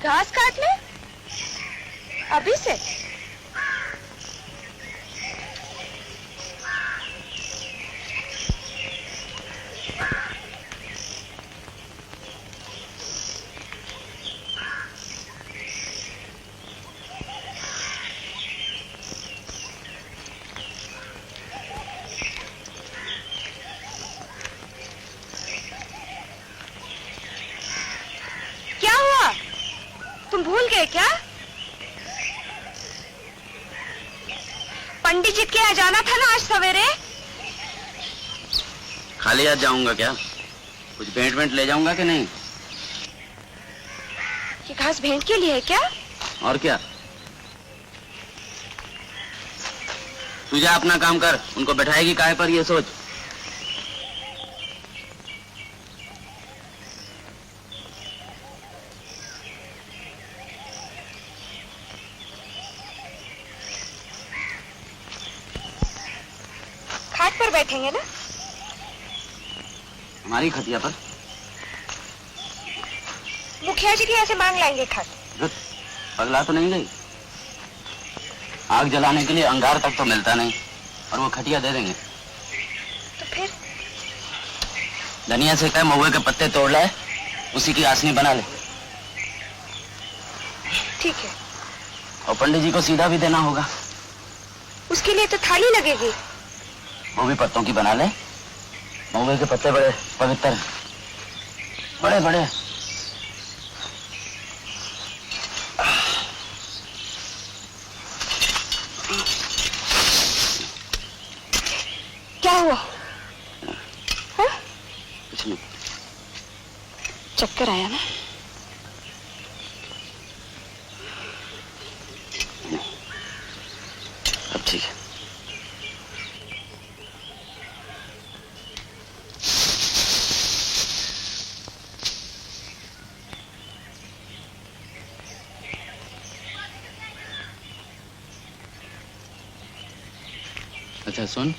घास काटने? अभी से? क्या हुआ? तुम भूल गए क्या? पंडित जी के यहाँ जाना था ना आज सवेरे? खाली हाथ जाऊंगा क्या? कुछ भेंट वेंट ले जाऊंगा कि नहीं? ये घास भेंट के लिए है क्या? और क्या? तू जा अपना काम कर, उनको बैठाएगी काहे पर ये सोच। खाट पर बैठेंगे ना? हमारी खटिया पर? मुखिया जी के यहाँ से मांग लाएंगे खाट। पगला तो नहीं गई? आग जलाने के लिए अंगार तक तो मिलता नहीं और वो खटिया दे देंगे। तो फिर? धनिया से कह महुए के पत्ते तोड़ लाए, उसी की आसनी बना ले। ठीक है। और पंडित जी को सीधा भी देना होगा। उसके लिए तो थाली लगेगी। वो भी पत्तों की बना ले। महुए के पत्ते बड़े पवित्र हैं, बड़े बड़े। क्या हुआ? हाँ? कुछ नहीं। चक्कर आया ना? अब ठीक है। अच्छा सुन,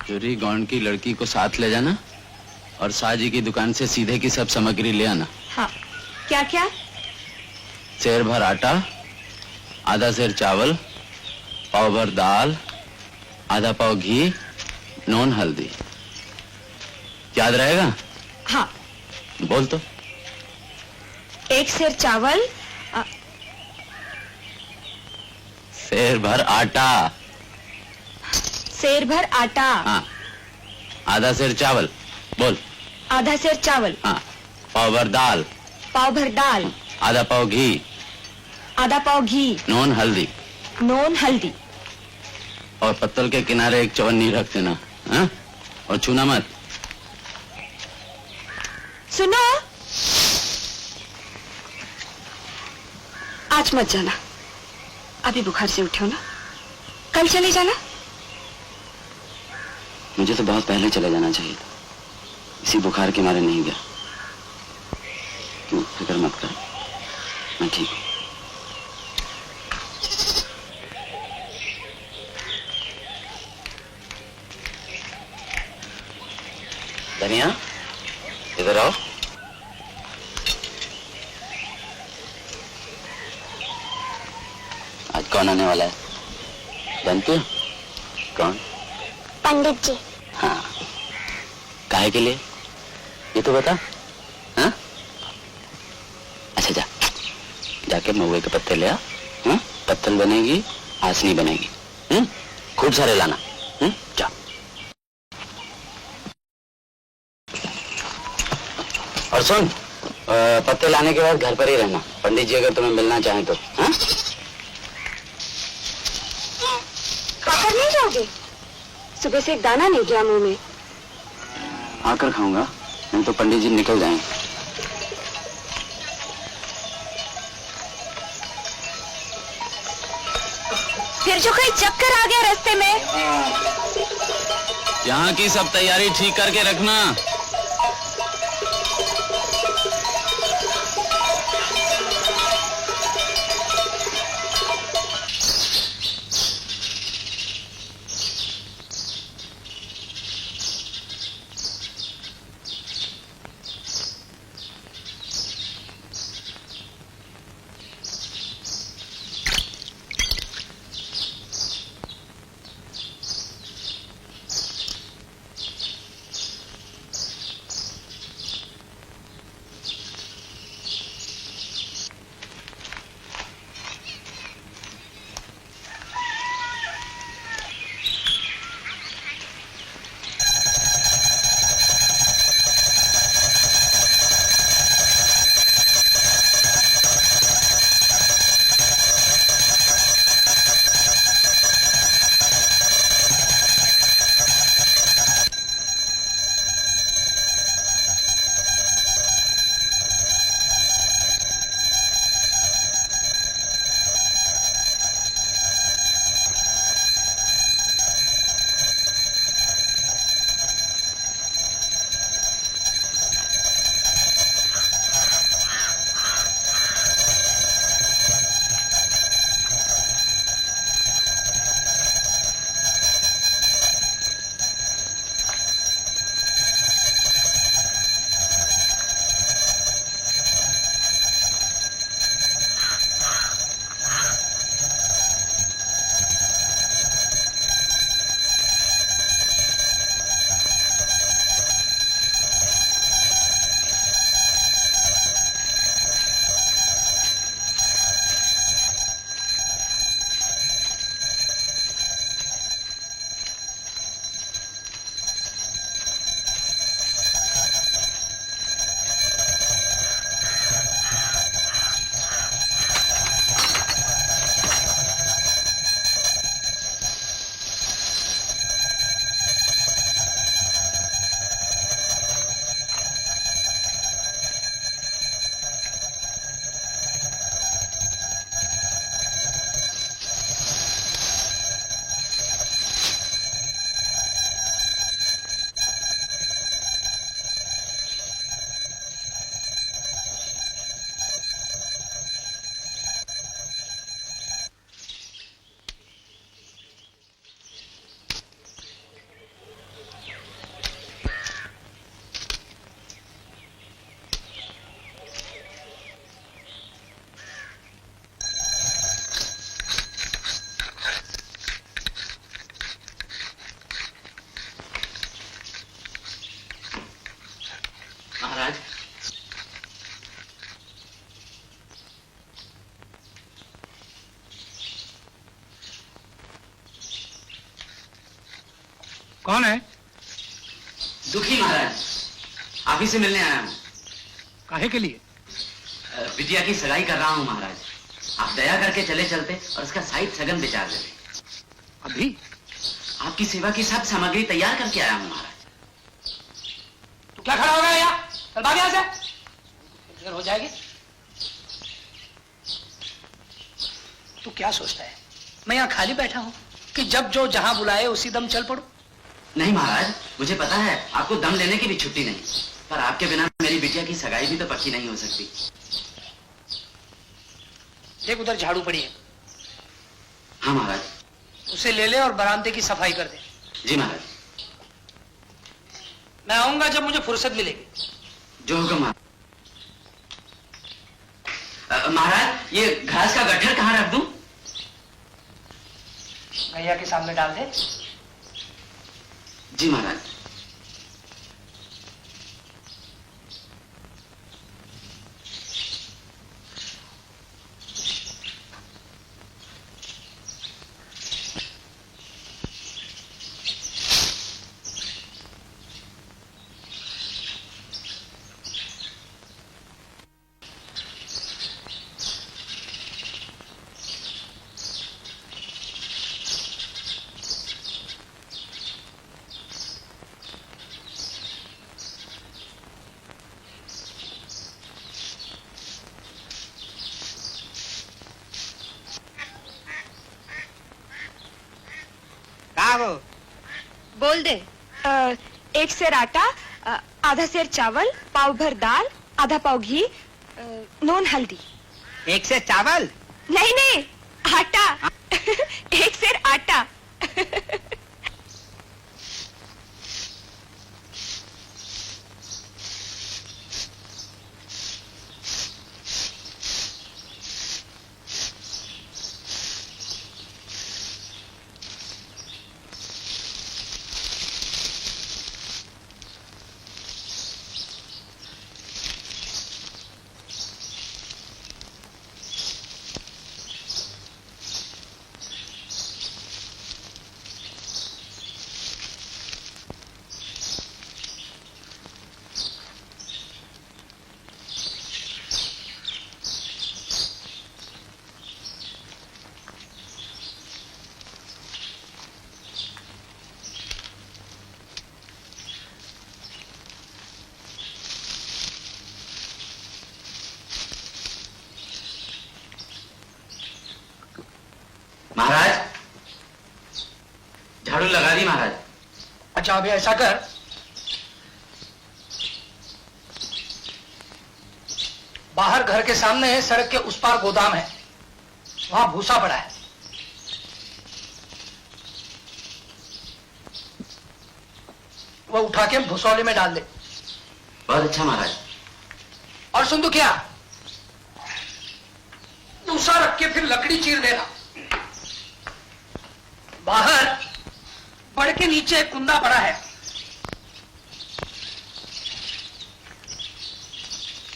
चोरी गौंड की लड़की को साथ ले जाना और साजी की दुकान से सीधे की सब सामग्री ले आना। हाँ। क्या क्या? सेर भर आटा, आधा सेर चावल, पाव भर दाल, आधा पाव घी, नून हल्दी। याद रहेगा? हाँ। बोल तो। 1 सेर चावल, सेर भर आटा। सेर भर आटा। हाँ। आधा सेर चावल। बोल। आधा सेर चावल। हाँ। पाव भर दाल। पाव भर दाल। आधा पाव घी। आधा पाव घी। नून हल्दी। नून हल्दी। और पत्तल के किनारे एक चवन्नी रख देना। हाँ? और छूना मत। सुनो, आज मत जाना। अभी बुखार से उठे हो ना, कल चले जाना। मुझे तो बहुत पहले चले जाना चाहिए था, इसी बुखार के मारे नहीं गया। तू फिक्र मत कर, मैं ठीक हूँ। धनिया, इधर आओ। आज कौन आने वाला है जानती हो? कौन? पंडित जी। हाँ। काहे के लिए ये तो बता। हाँ? अच्छा जा, जाके महुए के पत्ते ले आ। हाँ? पत्तल बनेगी, आसनी बनेगी। खूब सारे लाना। जा। और सुन, पत्ते लाने के बाद घर पर ही रहना। पंडित जी अगर तुम्हें मिलना चाहें तो। हाँ? खाकर नहीं जाओगे? सुबह से एक दाना नहीं गया मुंह में। आकर खाऊंगा, नहीं तो पंडित जी निकल जाएंगे। फिर जो कहीं चक्कर आ गया रास्ते में। यहाँ की सब तैयारी ठीक करके रखना। कौन है? दुखी महाराज, आप ही से मिलने आया हूँ। काहे के लिए? बिटिया की सगाई कर रहा हूँ महाराज। आप दया करके चले चलते और उसका साइड सगन विचार देते। अभी? आपकी सेवा की सब सामग्री तैयार करके आया हूँ महाराज। तू क्या खड़ा हो गया यहाँ? चल भाग यहाँ से, देर हो जाएगी। तू क्या सोचता है मैं यहाँ खाली बैठा हूँ कि जब जो जहां बुलाए उसी दम चल पड़ो? नहीं महाराज, मुझे पता है आपको दम लेने की भी छुट्टी नहीं, पर आपके बिना मेरी बिटिया की सगाई भी तो पक्की नहीं हो सकती। देख उधर झाड़ू पड़ी है, हाँ महाराज। उसे ले ले और बरामदे की सफाई कर दे। जी महाराज। मैं आऊंगा जब मुझे फुर्सत मिलेगी। जो हुक्म महाराज। महाराज, ये घास का गट्ठर कहाँ रख दूं? गैया के सामने डाल दे। जी महाराज। बोल दे। एक सेर आटा, आधा सेर चावल, पाव भर दाल, आधा पाव घी, नून हल्दी। एक से चावल? नहीं नहीं, आटा। एक सेर आटा। महाराज, झाड़ू लगा दी महाराज। अच्छा अभी ऐसा कर, बाहर घर के सामने है, सड़क के उस पार गोदाम है, वहां भूसा पड़ा है, वो उठा के भूसौली में डाल दे। बहुत अच्छा महाराज। और सुन दुखिया, भूसा रख के फिर लकड़ी चीर देना। बाहर बड़ के नीचे एक कुंदा पड़ा है,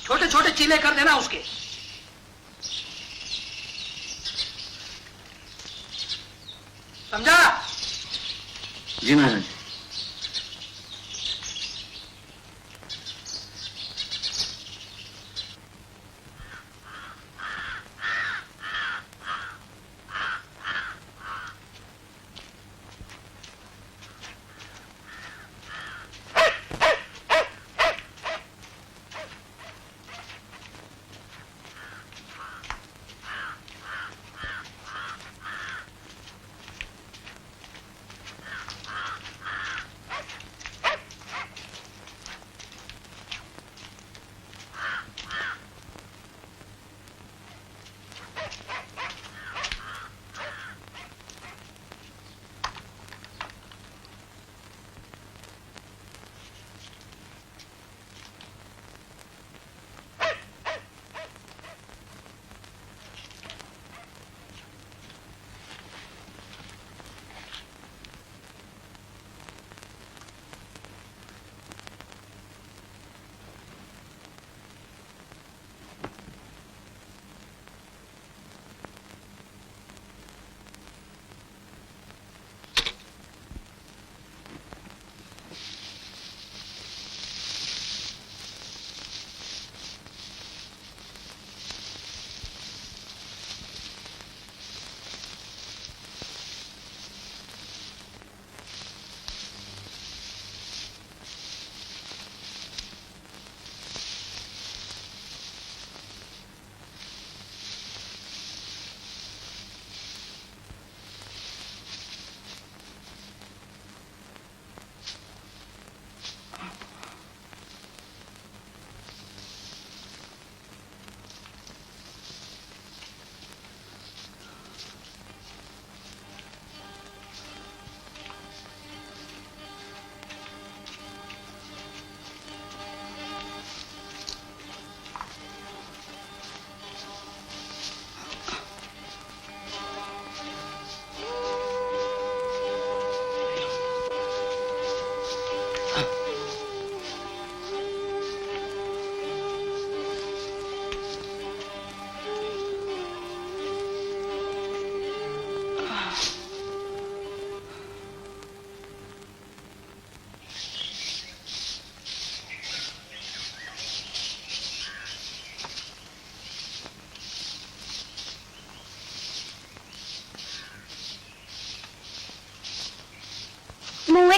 छोटे छोटे चीले कर देना उसके। समझा? जी महाराज।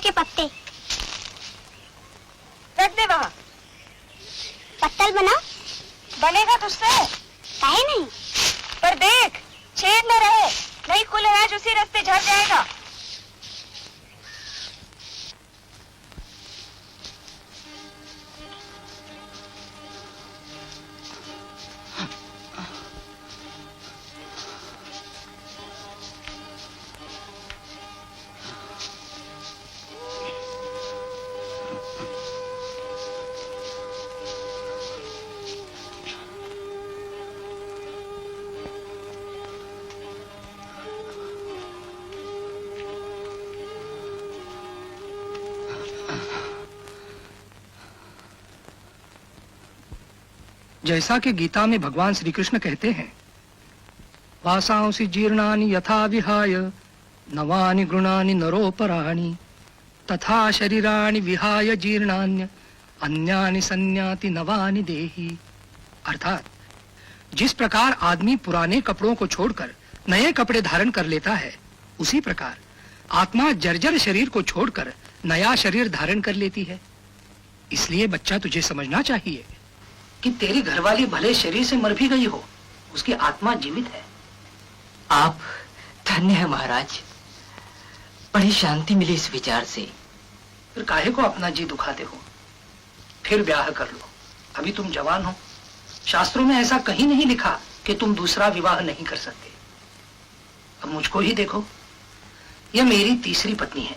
के पत्ते। रख दे वहाँ। पत्तल बना। बनेगा तुझसे? काहे नहीं? पर देख, छेद न रहे, नहीं कुल अनाज उसी रास्ते झड़ जाएगा। जैसा कि गीता में भगवान श्री कृष्ण कहते हैं, वासांसि जीर्णानि यथा विहाय नवानि गृणानि नरोपराणि तथा शरीराणि विहाय जीर्णान्य अन्यानि संयाति नवानि देहि। अर्थात जिस प्रकार आदमी पुराने कपड़ों को छोड़कर नए कपड़े धारण कर लेता है, उसी प्रकार आत्मा जर्जर शरीर को छोड़कर नया शरीर धारण कर लेती है। इसलिए बच्चा, तुझे समझना चाहिए कि तेरी घरवाली भले शरीर से मर भी गई हो, उसकी आत्मा जीवित है। आप धन्य है महाराज, बड़ी शांति मिली इस विचार से। फिर काहे को अपना जी दुखाते हो? फिर ब्याह कर लो, अभी तुम जवान हो। शास्त्रों में ऐसा कहीं नहीं लिखा कि तुम दूसरा विवाह नहीं कर सकते। अब मुझको ही देखो, यह मेरी तीसरी पत्नी है।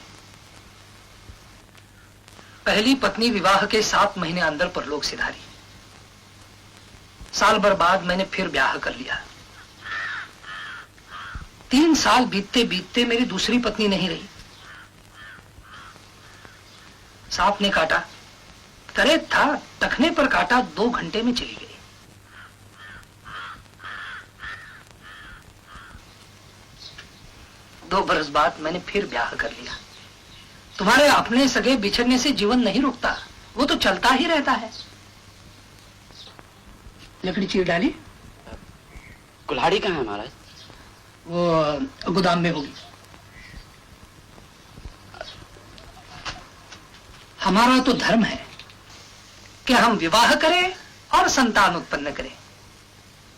पहली पत्नी विवाह के 7 महीने अंदर परलोक सिधारी। साल भर बाद मैंने फिर ब्याह कर लिया। 3 साल बीतते बीतते मेरी दूसरी पत्नी नहीं रही। सांप ने काटा, करे था टखने पर काटा, 2 घंटे में चली गई। दो बरस बाद मैंने फिर ब्याह कर लिया। तुम्हारे अपने सगे बिछड़ने से जीवन नहीं रुकता, वो तो चलता ही रहता है। लकड़ी चीर डाली? कुल्हाड़ी कहाँ है महाराज? वो गोदाम में होगी। हमारा तो धर्म है कि हम विवाह करें और संतान उत्पन्न करें।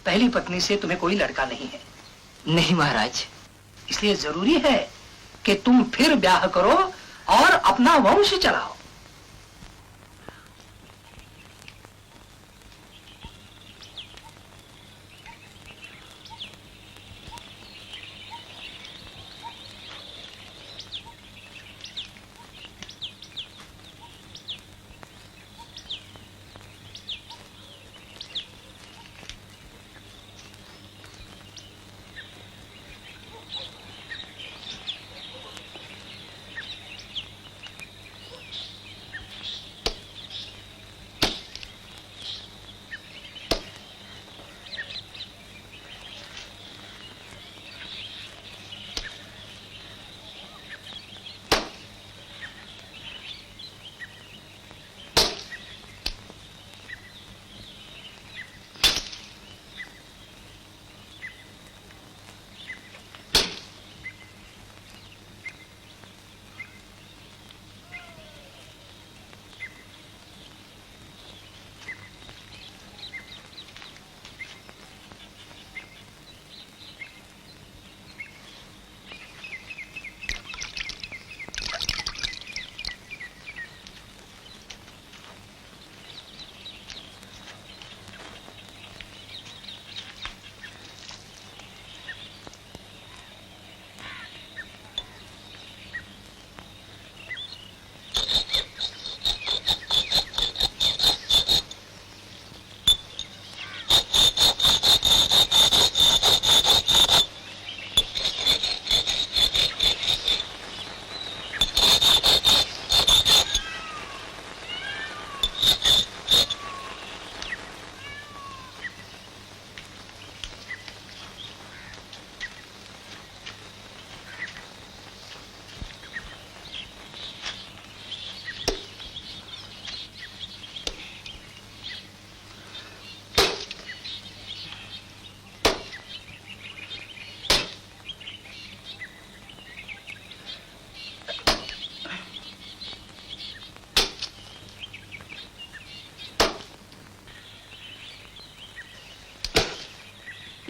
पहली पत्नी से तुम्हें कोई लड़का नहीं है। नहीं महाराज। इसलिए जरूरी है कि तुम फिर ब्याह करो और अपना वंश चलाओ।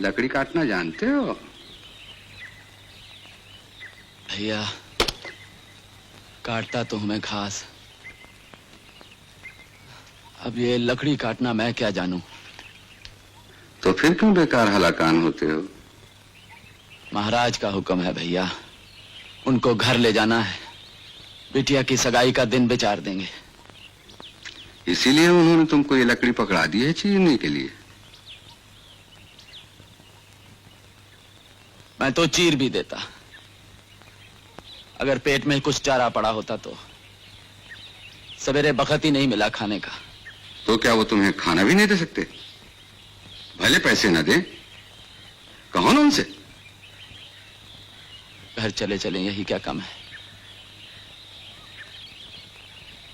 लकड़ी काटना जानते हो? भैया काटता तो हूं मैं घास, अब ये लकड़ी काटना मैं क्या जानूं। तो फिर क्यों बेकार हलाकान होते हो? महाराज का हुक्म है भैया, उनको घर ले जाना है, बिटिया की सगाई का दिन विचार देंगे। इसीलिए उन्होंने तुमको ये लकड़ी पकड़ा दी है चीरने के लिए। मैं तो चीर भी देता, अगर पेट में कुछ चारा पड़ा होता तो। सवेरे बखत ही नहीं मिला खाने का। तो क्या वो तुम्हें खाना भी नहीं दे सकते? भले पैसे न दे, कहो ना उनसे। घर चले चले यही क्या कम है,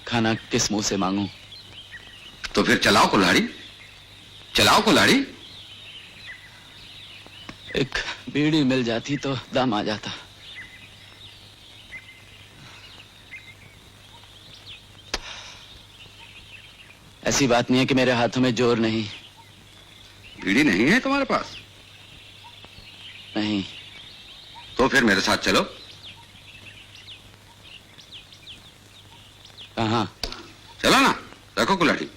खाना किस मुंह से मांगूं? तो फिर चलाओ कुल्हाड़ी, चलाओ कुल्हाड़ी। एक बीड़ी मिल जाती तो दम आ जाता। ऐसी बात नहीं है कि मेरे हाथों में जोर नहीं। बीड़ी नहीं है तुम्हारे पास? नहीं। तो फिर मेरे साथ चलो। कहां? चलो ना, रखो कुल्हाड़ी।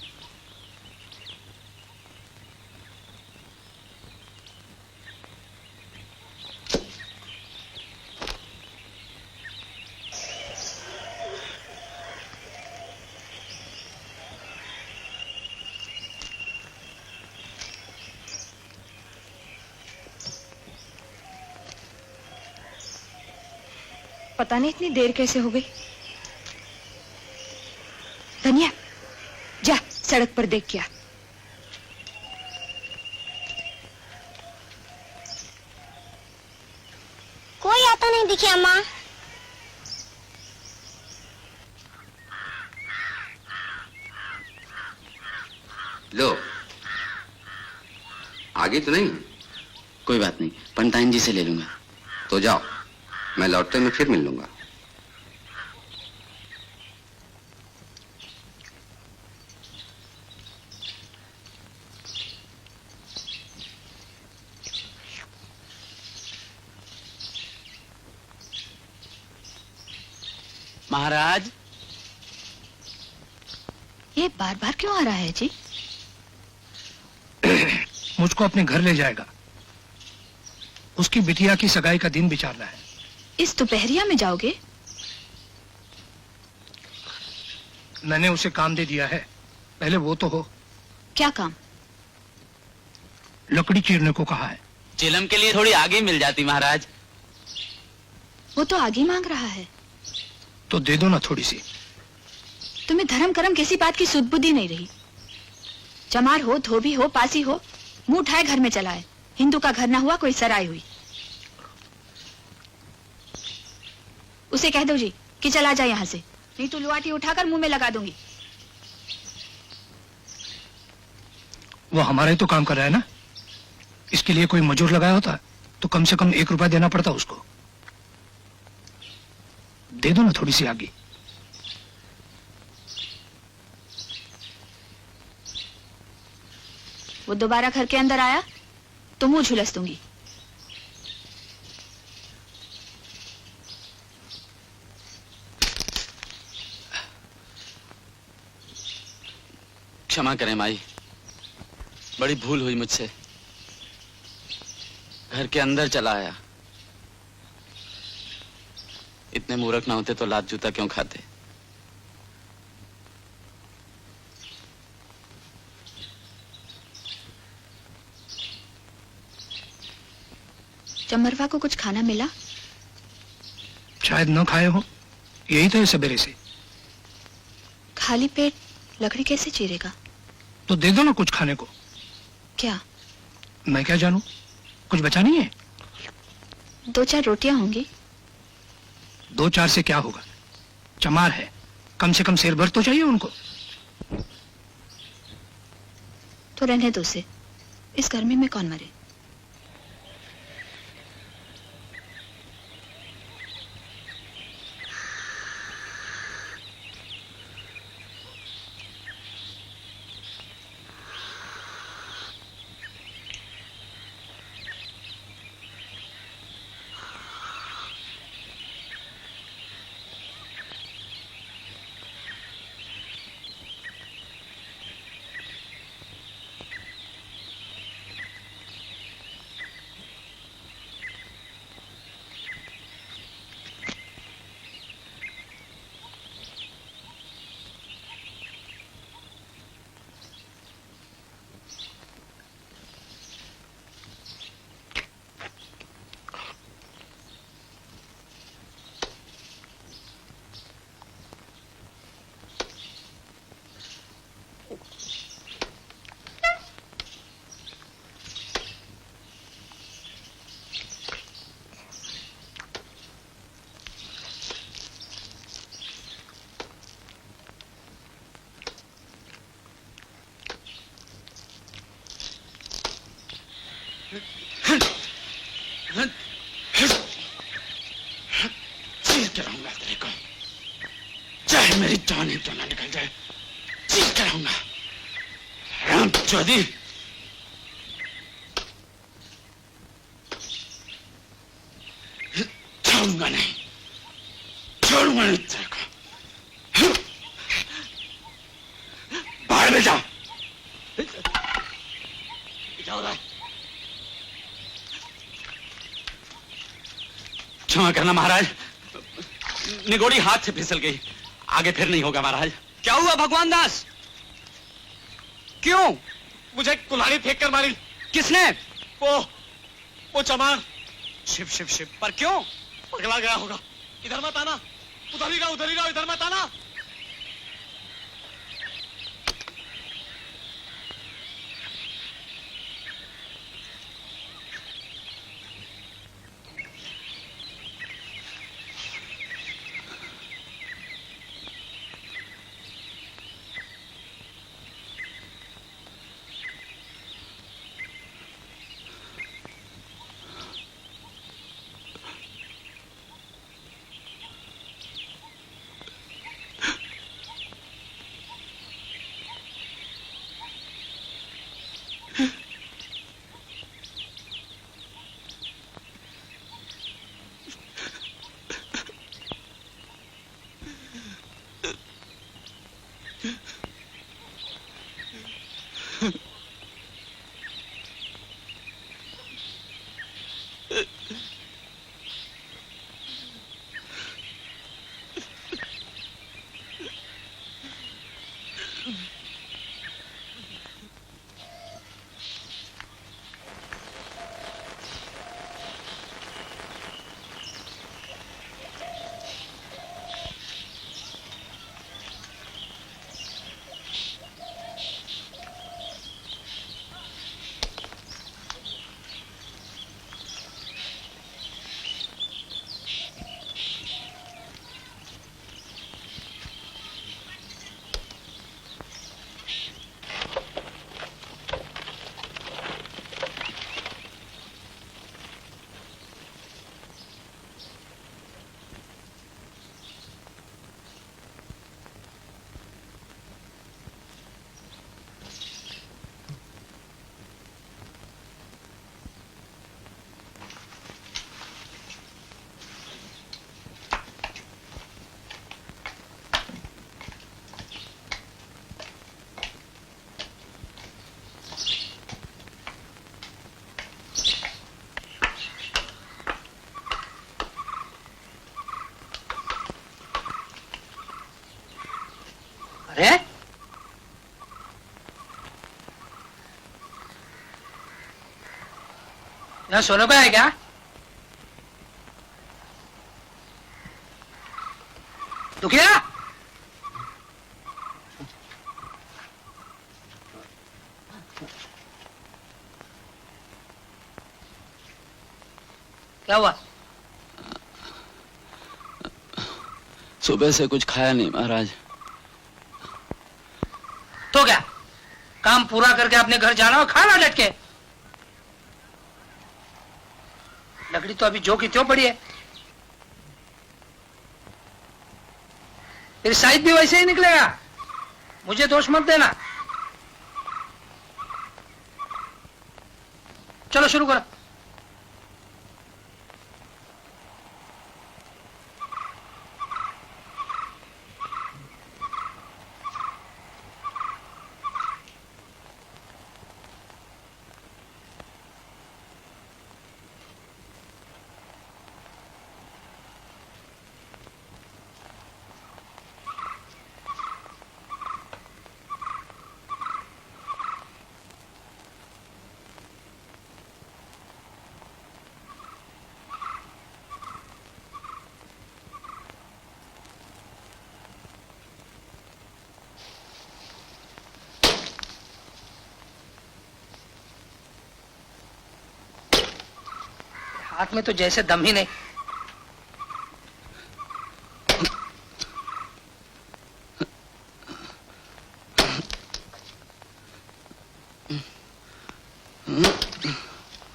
पता नहीं इतनी देर कैसे हो गई। धनिया, जा सड़क पर देख क्या। कोई आता नहीं दिखे अम्मा। लो, आगे तो नहीं? कोई बात नहीं, पंताइन जी से ले लूंगा। तो जाओ, मैं लौटते में फिर मिल लूंगा। महाराज, ये बार बार क्यों आ रहा है जी? मुझको अपने घर ले जाएगा, उसकी बिटिया की सगाई का दिन विचारना है। इस दोपहरिया में जाओगे? मैंने उसे काम दे दिया है, पहले वो तो हो। क्या काम? लकड़ी चीरने को कहा है। चिलम के लिए थोड़ी आगे मिल जाती महाराज। वो तो आगे मांग रहा है। तो दे दो ना थोड़ी सी। तुम्हें धर्म कर्म किसी बात की सुध बुद्धि नहीं रही। चमार हो, धोबी हो, पासी हो, मुंह उठाए घर में चलाए। हिंदू का घर ना हुआ कोई सराय हुई। उसे कह दो जी कि चला जाए यहां से, नहीं तो लुआटी उठाकर मुंह में लगा दूंगी। वो हमारा ही तो काम कर रहा है ना, इसके लिए कोई मजूर लगाया होता तो कम से कम 1 रुपया देना पड़ता उसको। दे दो ना थोड़ी सी आगे। वो दोबारा घर के अंदर आया तो मुंह झुलस दूंगी। क्षमा करें माई, बड़ी भूल हुई मुझसे। घर के अंदर चला आया। इतने मूर्ख ना होते तो लात जूता क्यों खाते। चमरवा को कुछ खाना मिला? शायद न खाए हो, यही तो है सवेरे से। खाली पेट लकड़ी कैसे चीरेगा? तो दे दो ना कुछ खाने को। क्या? मैं क्या जानूं, कुछ बचा नहीं है? 2-4 रोटियां होंगी। 2-4 से क्या होगा, चमार है, कम से कम शेर भर तो चाहिए उनको। तो रहने दो उसे, इस गर्मी में कौन मरे। चीर के रहूंगा तेरे को, चाहे मेरी जान ही क्यों ना निकल जाए, चीर के रहूंगा। राम चौधरी, छोड़ूंगा नहीं, छोड़ूंगा नहीं तेरे को। बाहर में जा, जाओ रहा। क्षमा करना महाराज, निगोड़ी हाथ से फिसल गई, आगे फिर नहीं होगा महाराज। क्या हुआ भगवान दास? क्यों? मुझे कुल्हाड़ी फेंक कर मारी। किसने? वो चमार शिव शिव शिव। पर क्यों? पगला गया होगा। इधर मत आना, उधर ही रहो, इधर मत आना। अरे यहाँ सोने को है क्या? दुखिया, क्या हुआ? सुबह से कुछ खाया नहीं महाराज। तो क्या, काम पूरा करके अपने घर जाना और खाना डट के। लकड़ी तो अभी जो की त्यों पड़ी है, फिर साइड भी वैसे ही निकलेगा। मुझे दोष मत देना। चलो शुरू करो। हाथ में तो जैसे दम ही नहीं।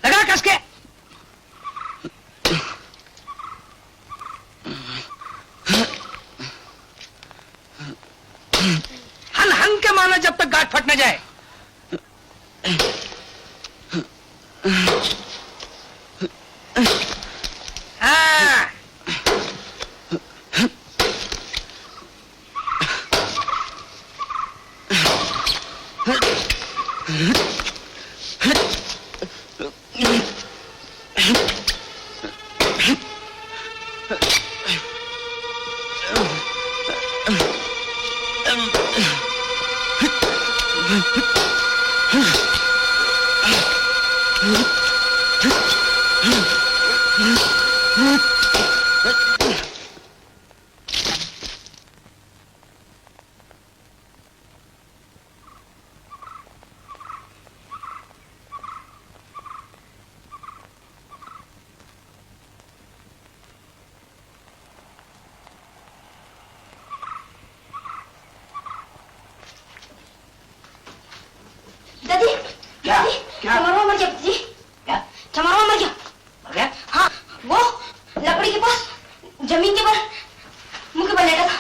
लगा कस के। हन हन के माना जब तक गांठ फट न जाए। हाँ। दादी क्या? दादी, क्या? चमारवा मर गया जी। क्या? चमारवा मर गया। मर गया? हाँ, वो लकड़ी के पास जमीन के पर मुंह के बल लेटा था।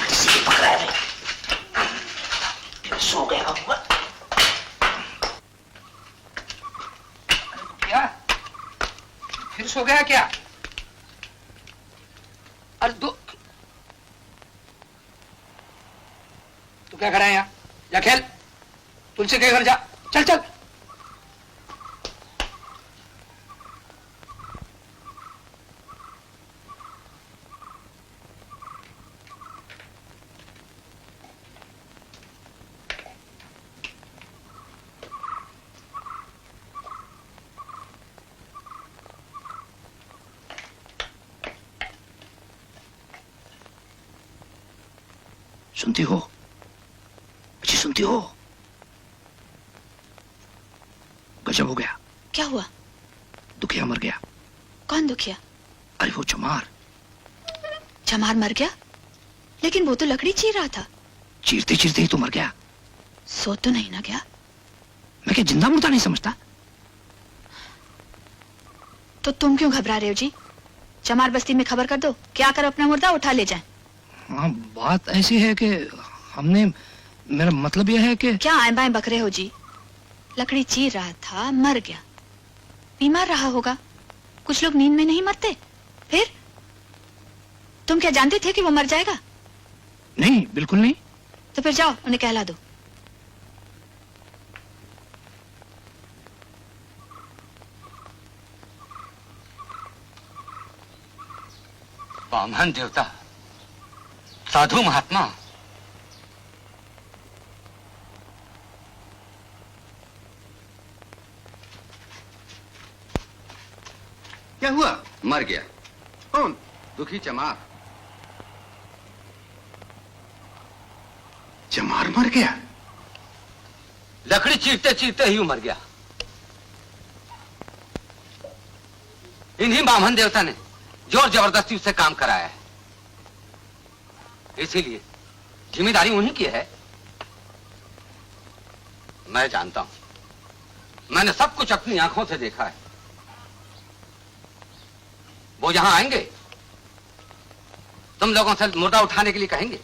किसी को पकड़ा है भाई। सो गया होगा। क्या? फिर सो गया क्या? अरे तू क्या कर रहा है यहाँ? जा खेल। तुलसी के घर जा। चल चल। सुनती हो? अच्छी सुनती हो? गजब हो गया। क्या हुआ? दुखिया मर गया। कौन दुखिया? अरे वो चमार। चमार मर गया? लेकिन वो तो लकड़ी चीर रहा था। चीरते चीरते ही तो मर गया। सो तो नहीं ना गया? मैं क्या जिंदा मुर्दा नहीं समझता? तो तुम क्यों घबरा रहे हो जी? चमार बस्ती में खबर कर दो, क्या कर अपना मुर्दा उठा ले जाए। हाँ, बात ऐसी है कि हमने, मेरा मतलब यह है कि क्या आए बाएं बक रहे हो जी? लकड़ी चीर रहा था, मर गया। बीमार रहा होगा। कुछ लोग नींद में नहीं मरते। फिर तुम क्या जानते थे कि वो मर जाएगा? नहीं, बिल्कुल नहीं। तो फिर जाओ उन्हें कहला दो। वामन देवता, साधु महात्मा, क्या हुआ? मर गया। कौन? दुखी चमार। चमार मर गया? लकड़ी चीरते चीरते ही मर गया। इन्हीं बामन देवता ने जोर जबरदस्ती उससे काम कराया है। इसीलिए जिम्मेदारी उन्हीं की है। मैं जानता हूं, मैंने सब कुछ अपनी आंखों से देखा है। वो यहां आएंगे, तुम लोगों से मुर्दा उठाने के लिए कहेंगे,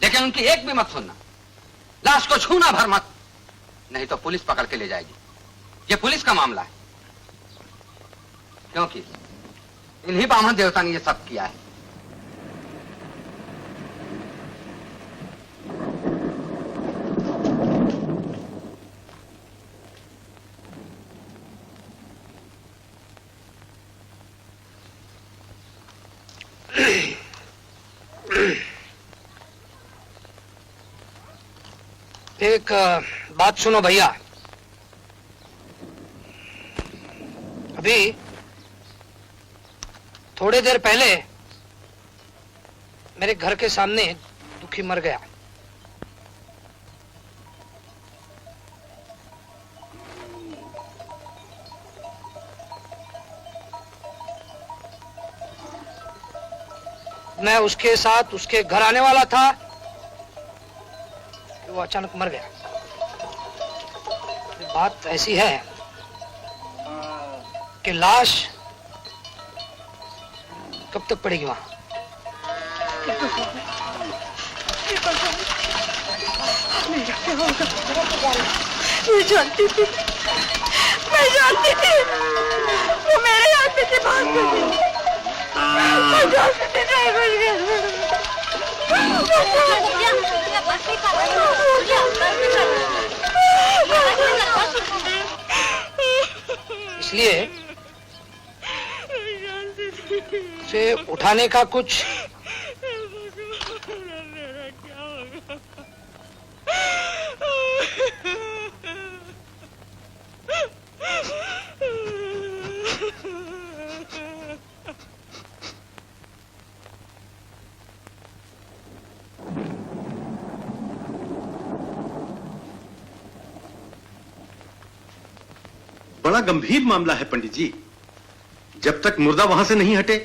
लेकिन उनकी एक भी मत सुनना। लाश को छूना भर मत, नहीं तो पुलिस पकड़ के ले जाएगी। ये पुलिस का मामला है, क्योंकि इन्हीं बामन देवता ने ये सब किया है। एक बात सुनो भैया। अभी थोड़ी देर पहले मेरे घर के सामने दुखी मर गया। मैं उसके साथ उसके घर आने वाला था कि वो अचानक मर गया। ये बात ऐसी है कि लाश कब तक पड़ेगी वहां? मैं जानती थी, मैं जानती थी, वो मेरे हाथ में से भाग गई। मैं जानती थी ड्राइवर इसलिए उसे उठाने का कुछ बड़ा गंभीर मामला है पंडित जी। जब तक मुर्दा वहां से नहीं हटे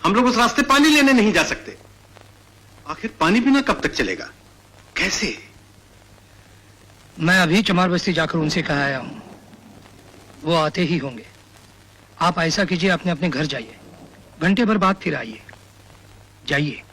हम लोग उस रास्ते पानी लेने नहीं जा सकते। आखिर पानी बिना कब तक चलेगा, कैसे? मैं अभी चमार बस्ती जाकर उनसे कहा आया हूं, वो आते ही होंगे। आप ऐसा कीजिए, अपने अपने घर जाइए, घंटे भर बाद फिर आइए। जाइए।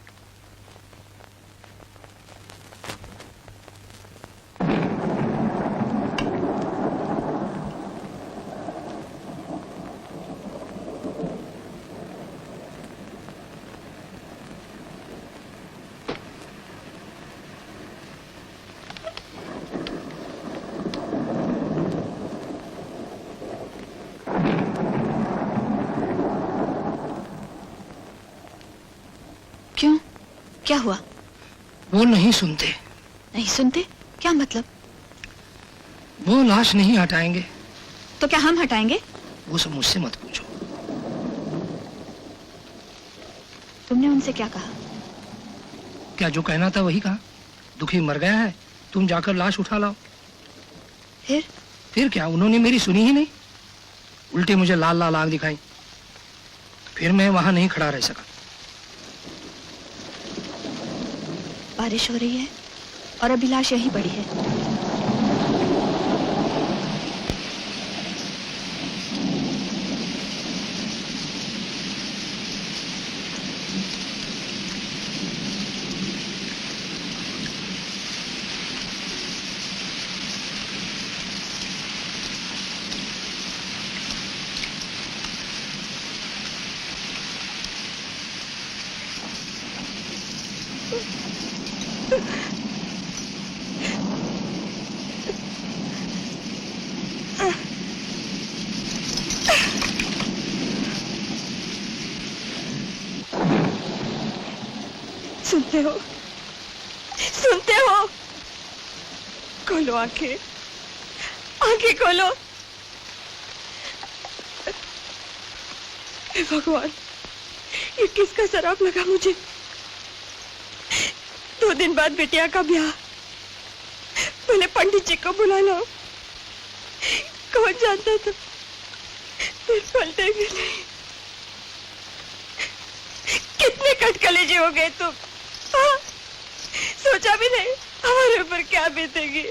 क्यों, क्या हुआ? वो नहीं सुनते। नहीं सुनते? क्या मतलब? वो लाश नहीं हटाएंगे। तो क्या हम हटाएंगे? वो सब मुझसे मत पूछो। तुमने उनसे क्या कहा? क्या जो कहना था वही कहा। दुखी मर गया है, तुम जाकर लाश उठा लाओ। फिर क्या, उन्होंने मेरी सुनी ही नहीं, उल्टे मुझे लाल लाल आग दिखाई। फिर मैं वहां नहीं खड़ा रह सका। बारिश हो रही है और अभी लाश यहीं पड़ी है। सुनते हो, सुनते हो? खोलो आंखें, आंखें खोलो। हे भगवान, ये किसका शराब लगा मुझे? 2 दिन बाद बिटिया का ब्याह, मैंने पंडित जी को बुला लो। कौन जानता था फिर पलटेंगे नहीं। कितने कटकलेजे हो गए तुम। हाँ? सोचा भी नहीं हमारे ऊपर क्या बीतेगी।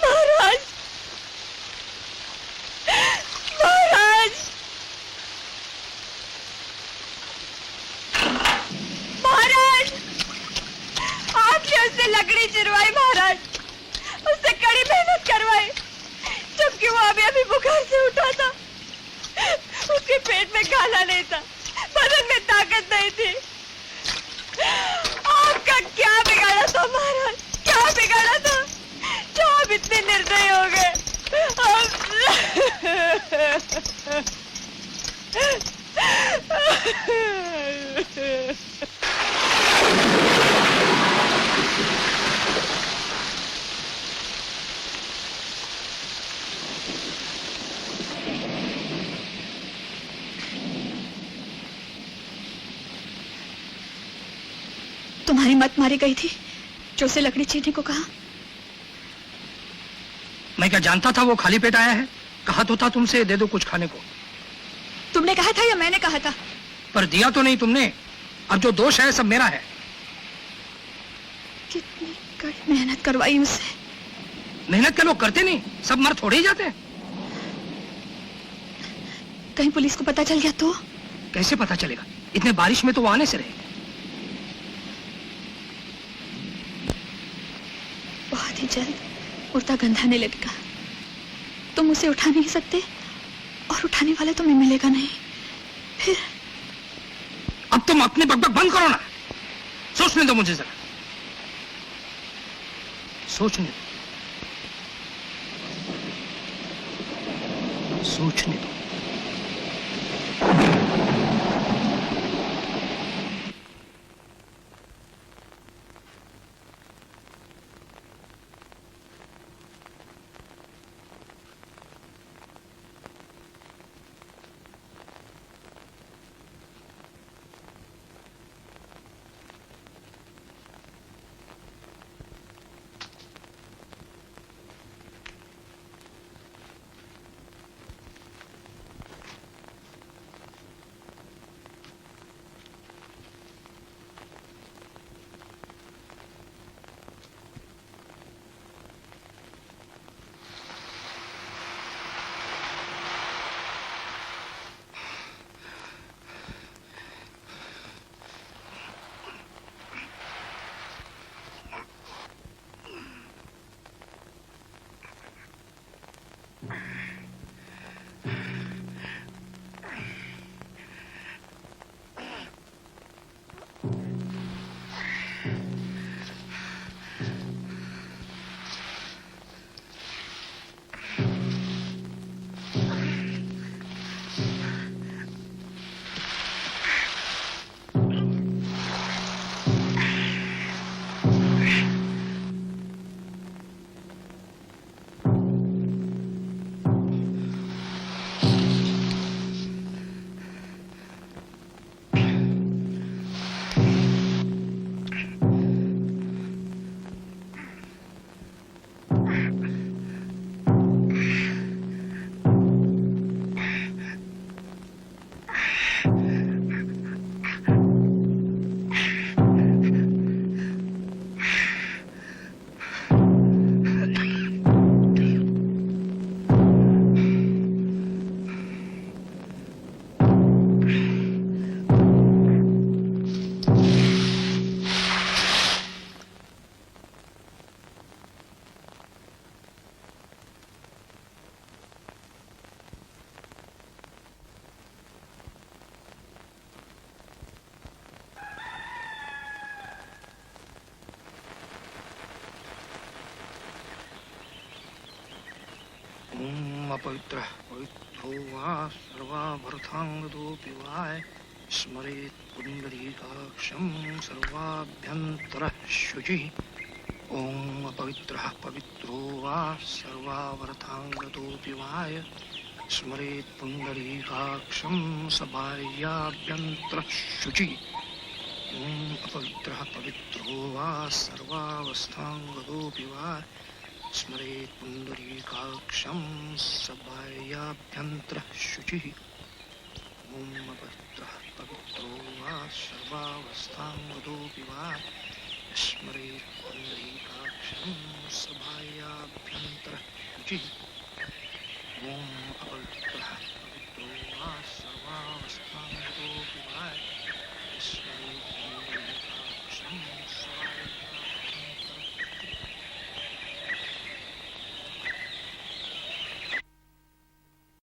महाराज, महाराज, महाराज, आपने उससे लकड़ी चिरवाई महाराज, उससे कड़ी मेहनत करवाई, जबकि वो अभी अभी बुखार से उठा था। उसके पेट में खाना नहीं था, बदन में ताकत नहीं थी। आपका क्या बिगाड़ा था महाराज, क्या बिगाड़ा था जो आप इतने निर्दयी हो गए? तुम्हारी मत मारी गई थी जो उसे लकड़ी चीरने को कहा। मैं क्या जानता था वो खाली पेट आया है? कहा तो था तुमसे दे दो कुछ खाने को। तुमने कहा था या मैंने कहा था? पर दिया तो नहीं तुमने। अब जो दोष है सब मेरा है। कितनी कड़ी मेहनत करवाई उससे। मेहनत के लोग करते नहीं, सब मर थोड़े ही जाते हैं। कहीं पुलिस को पता चल गया तो? कैसे पता चलेगा? इतने बारिश में तो वो आने से रहे। बहुत ही जल्द मुर्दा गंधाने लगेगा। तुम उसे उठा नहीं सकते और उठाने वाला तुम्हें मिलेगा नहीं। फिर अब तुम अपनी बकबक बंद करो ना। सोचने दो मुझे जरा, सोचने दो, सोचने दो। अपवित्र पवित्रो वा सर्वाभरथांगदोऽपि वा स्मरेत् पुण्डरीकाक्षं सर्वाभ्यन्तरः शुचिः। ॐ अपवित्रः पवित्रो वा सर्वाभरथांगदोऽपि वा स्मरेत् पुण्डरीकाक्षं सबाह्याभ्यन्तरः शुचिः। ॐ अपवित्रः पवित्रो वा सर्वावस्थांगदोऽपि वा स्मरेत् पुण्डरीकाक्षं सबाह्याभ्यन्तरः शुचिः। ॐ अपवित्रः पवित्रो वा सर्वावस्थांगदोऽपि वा स्मरेत्